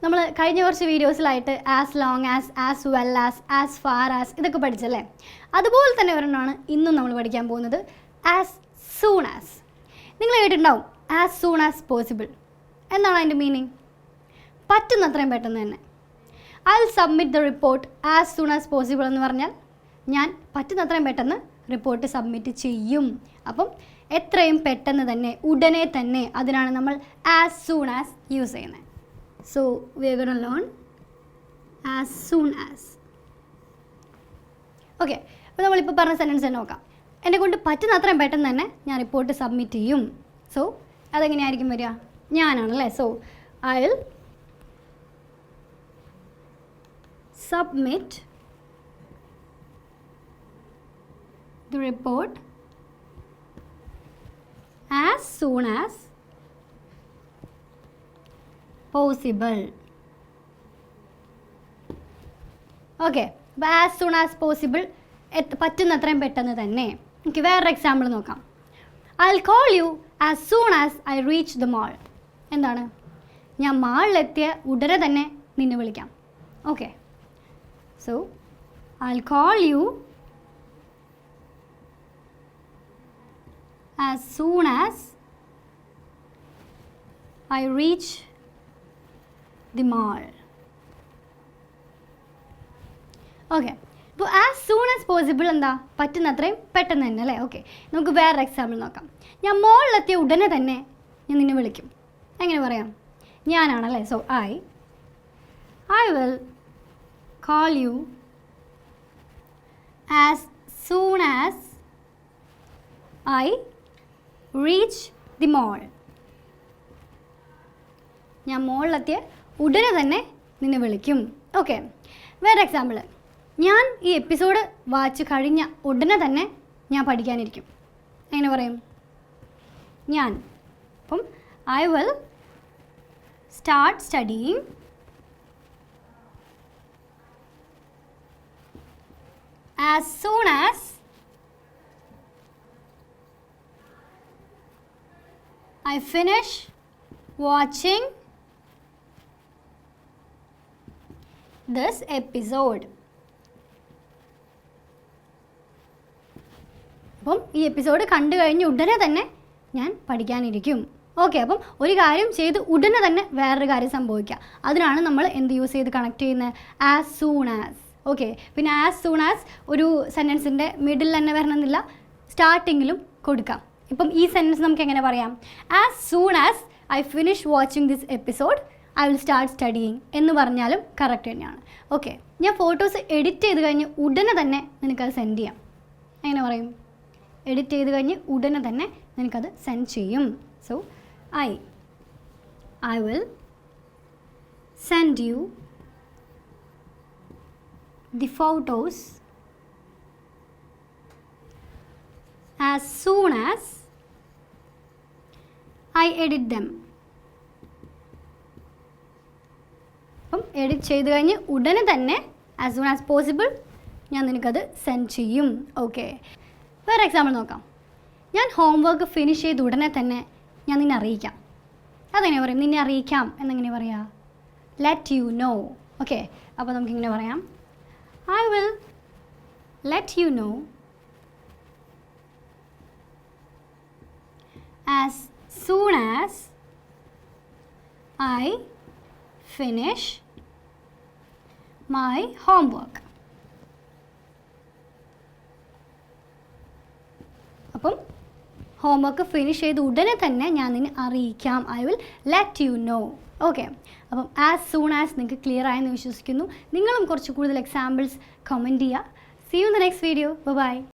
നമ്മൾ കഴിഞ്ഞ കുറച്ച് വീഡിയോസിലായിട്ട് as long as well as far as ഇതൊക്കെ പഠിച്ചല്ലേ. അതുപോലെ തന്നെ ഒരെണ്ണമാണ് ഇന്നും നമ്മൾ പഠിക്കാൻ പോകുന്നത്, ആസ് സൂൺ ആസ്. നിങ്ങൾ കേട്ടിട്ടുണ്ടാവും ആസ് സൂൺ ആസ് പോസിബിൾ. എന്താണ് അതിൻ്റെ മീനിങ്? പറ്റുന്നത്രയും പെട്ടെന്ന് തന്നെ. I will submit the report as soon as possible എന്ന് പറഞ്ഞാൽ ഞാൻ പറ്റുന്നത്രയും പെട്ടെന്ന് റിപ്പോർട്ട് സബ്മിറ്റ് ചെയ്യും. അപ്പം എത്രയും പെട്ടെന്ന് തന്നെ, ഉടനെ തന്നെ, അതിനാണ് നമ്മൾ ആസ് സൂൺ ആസ് യൂസ് ചെയ്യുന്നത്. So we are gonna learn as soon as. Okay, അപ്പോൾ നമ്മളിപ്പോൾ പറഞ്ഞ സെൻറ്റൻസ് തന്നെ നോക്കാം. എന്നെ കൊണ്ട് പറ്റുന്ന അത്രയും പെട്ടെന്ന് തന്നെ ഞാൻ റിപ്പോർട്ട് സബ്മിറ്റ് ചെയ്യും. സോ അതെങ്ങനെയായിരിക്കും വരിക? ഞാനാണല്ലേ. So I will submit the report as soon as possible. Okay, അപ്പോൾ ആസ് സൂൺ ആസ് പോസിബിൾ പറ്റുന്നത്രയും പെട്ടെന്ന് തന്നെ. എനിക്ക് വേറൊരു എക്സാമ്പിൾ നോക്കാം. I will call you as soon as I reach the mall. എന്താണ്? ഞാൻ മാളിലെത്തിയ ഉടനെ തന്നെ നിന്നെ വിളിക്കാം. Okay, so I'll call you as soon as I reach the mall. Okay, ഇപ്പോൾ ആസ് സൂൺ ആസ് പോസിബിൾ എന്താ? പറ്റുന്നത്രയും പെട്ടെന്ന് തന്നെ അല്ലേ. ഓക്കെ, നമുക്ക് വേറൊരു എക്സാമ്പിൾ നോക്കാം. ഞാൻ മോളിലെത്തിയ ഉടനെ തന്നെ ഞാൻ നിന്നെ വിളിക്കും. എങ്ങനെ പറയാം? ഞാനാണല്ലേ. So I will call you as soon as I reach the mall. ഞാൻ മോളിലെത്തിയ ഉടനെ തന്നെ നിന്നെ വിളിക്കും. ഓക്കെ, വേറെ എക്സാമ്പിൾ. ഞാൻ ഈ എപ്പിസോഡ് വായിച്ച് കഴിഞ്ഞ ഉടനെ തന്നെ ഞാൻ പഠിക്കാനിരിക്കും. എങ്ങനെ പറയും? ഞാൻ. അപ്പം I will start studying as soon as I finish watching this episode. അപ്പം ഈ എപ്പിസോഡ് കണ്ടു കഴിഞ്ഞ് ഉടനെ തന്നെ ഞാൻ പഠിക്കാനിരിക്കും. ഓക്കെ, അപ്പം ഒരു കാര്യം ചെയ്ത് ഉടനെ തന്നെ വേറൊരു കാര്യം സംഭവിക്കുക. അതിനാണ് നമ്മൾ എന്ത് യൂസ് ചെയ്ത് കണക്ട് ചെയ്യുന്നത്? As soon as. ഓക്കെ, പിന്നെ ആസ് സൂൺ ആസ് ഒരു സെൻറ്റൻസിൻ്റെ മിഡിൽ തന്നെ വരണമെന്നില്ല, സ്റ്റാർട്ടിങ്ങിലും കൊടുക്കാം. ഇപ്പം ഈ സെൻറ്റൻസ് നമുക്ക് എങ്ങനെ പറയാം? As soon as I finish watching this episode I will start studying എന്ന് പറഞ്ഞാലും കറക്റ്റ് തന്നെയാണ്. ഓക്കെ, ഞാൻ ഫോട്ടോസ് എഡിറ്റ് ചെയ്ത് കഴിഞ്ഞ് ഉടനെ തന്നെ നിനക്കത് സെൻഡ് ചെയ്യാം. എങ്ങനെ പറയും? എഡിറ്റ് ചെയ്ത് കഴിഞ്ഞ് ഉടനെ തന്നെ നിനക്കത് സെൻഡ് ചെയ്യും. So I will send you the photos as soon as I edit them. അപ്പം എഡിറ്റ് ചെയ്ത് കഴിഞ്ഞ് ഉടനെ തന്നെ ആസ് സൂൺ ആസ് പോസിബിൾ ഞാൻ നിനക്കത് സെൻഡ് ചെയ്യും. ഓക്കെ, വേറെ എക്സാമ്പിൾ നോക്കാം. ഞാൻ ഹോംവർക്ക് ഫിനിഷ് ചെയ്ത് ഉടനെ തന്നെ ഞാൻ നിന്നെ അറിയിക്കാം. അതെങ്ങനെ പറയും? നിന്നെ അറിയിക്കാം എന്നെങ്ങനെ പറയാം? Let you know. ഓക്കെ, അപ്പോൾ നമുക്കിങ്ങനെ പറയാം, I will let you know as soon as I finish my homework. അപ്പം ഹോംവർക്ക് ഫിനിഷ് ചെയ്ത് ഉടനെ തന്നെ ഞാൻ നിന്നെ അറിയിക്കാം. I will let you know. Okay, അപ്പം ആസ് സൂൺ ആസ് നിങ്ങൾക്ക് ക്ലിയർ ആയെന്ന് വിശ്വസിക്കുന്നു. നിങ്ങളും കുറച്ച് കൂടുതൽ എക്സാമ്പിൾസ് കമൻറ്റ് ചെയ്യുക. See you in the next video. By.